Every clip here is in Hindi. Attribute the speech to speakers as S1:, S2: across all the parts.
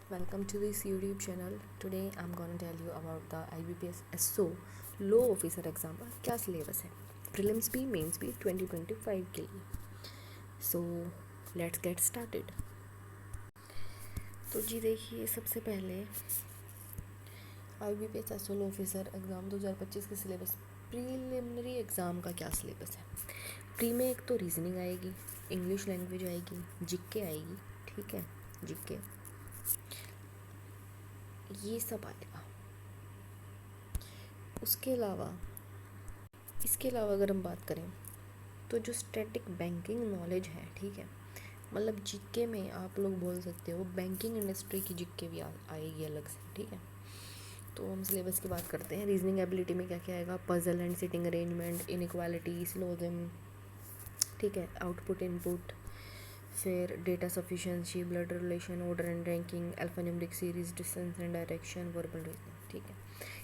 S1: Welcome to this YouTube channel. Today I'm gonna tell you about the IBPS SO low officer exam का क्या सिलेबस है प्रीलिम्स भी मेंस भी 2025 के लिए। So let's get started. तो जी देखिए, सबसे पहले IBPS SO लो ऑफिसर एग्ज़ाम 2025 के सिलेबस प्रीलिमिनरी एग्ज़ाम का क्या सिलेबस है। प्री में एक तो रीजनिंग आएगी, इंग्लिश लैंग्वेज आएगी, जीके आएगी, ठीक है, जीके ये सब आएगा। इसके अलावा अगर हम बात करें तो जो स्टैटिक बैंकिंग नॉलेज है, ठीक है, मतलब जीके में आप लोग बोल सकते हो बैंकिंग इंडस्ट्री की जीके भी आएगी अलग से, ठीक है। तो हम सिलेबस की बात करते हैं। रीजनिंग एबिलिटी में क्या क्या आएगा, puzzle and sitting arrangement, inequality, syllogism, ठीक है, आउटपुट इनपुट, फिर data sufficiency, blood relation, order and ranking, alphanumeric series, distance and direction, verbal reasoning, ठीक है।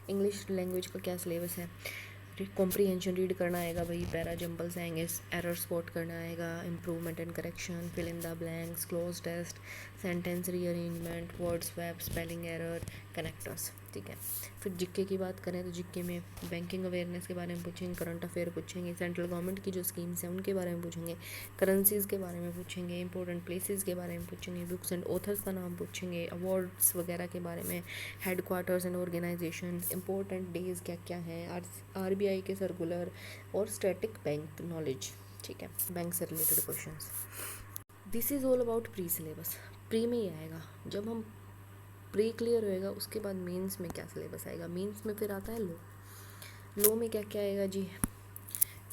S1: इंग्लिश लैंग्वेज का क्या सिलेबस है, कॉम्प्रीहेंशन रीड करना आएगा भाई, para jumble sentences, error spot करना आएगा, improvement and correction, fill in the blanks, cloze test, sentence rearrangement, word swap, spelling error, connectors, ठीक है। फिर जीके की बात करें तो जीके में बैंकिंग अवेयरनेस के बारे में पूछेंगे, करंट अफेयर पूछेंगे, सेंट्रल गवर्नमेंट की जो स्कीम्स हैं उनके बारे में पूछेंगे, करेंसीज के बारे में पूछेंगे, इंपॉर्टेंट प्लेसेस के बारे में पूछेंगे, बुक्स एंड ऑथर्स का नाम पूछेंगे, अवार्ड्स वगैरह के बारे में, headquarters and organisation, important days क्या क्या हैं, RBI के सर्कुलर और स्टैटिक बैंक नॉलेज, ठीक है, बैंक से related questions. This is all about pre syllabus. Pre में ही आएगा। जब हम प्री क्लियर होएगा उसके बाद मेंस में क्या सिलेबस आएगा। मेंस में फिर आता है लो में क्या क्या आएगा जी,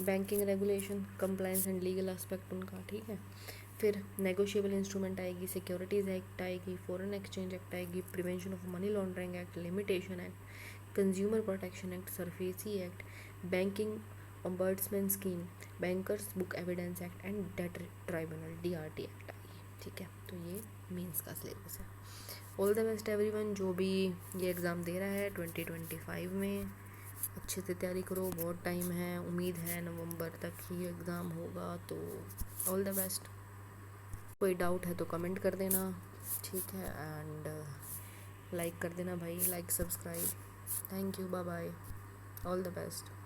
S1: banking regulation, compliance and legal aspect उनका, ठीक है। फिर नेगोशिएबल इंस्ट्रूमेंट आएगी, सिक्योरिटीज़ एक्ट आएगी, फॉरेन एक्सचेंज एक्ट आएगी, prevention of money laundering act, limitation act, consumer protection act, SARFAESI act, banking ombudsman scheme, bankers book evidence act and debt tribunal DRT act आएगी, ठीक है। तो ये मेंस का सिलेबस है। ऑल द बेस्ट एवरीवन जो भी ये एग्ज़ाम दे रहा है 2025 में, अच्छे से तैयारी करो, बहुत टाइम है, उम्मीद है नवंबर तक ही एग्ज़ाम होगा। तो ऑल द बेस्ट। कोई डाउट है तो कमेंट कर देना, ठीक है, एंड लाइक कर देना भाई, like subscribe. Thank you, bye bye, all the best.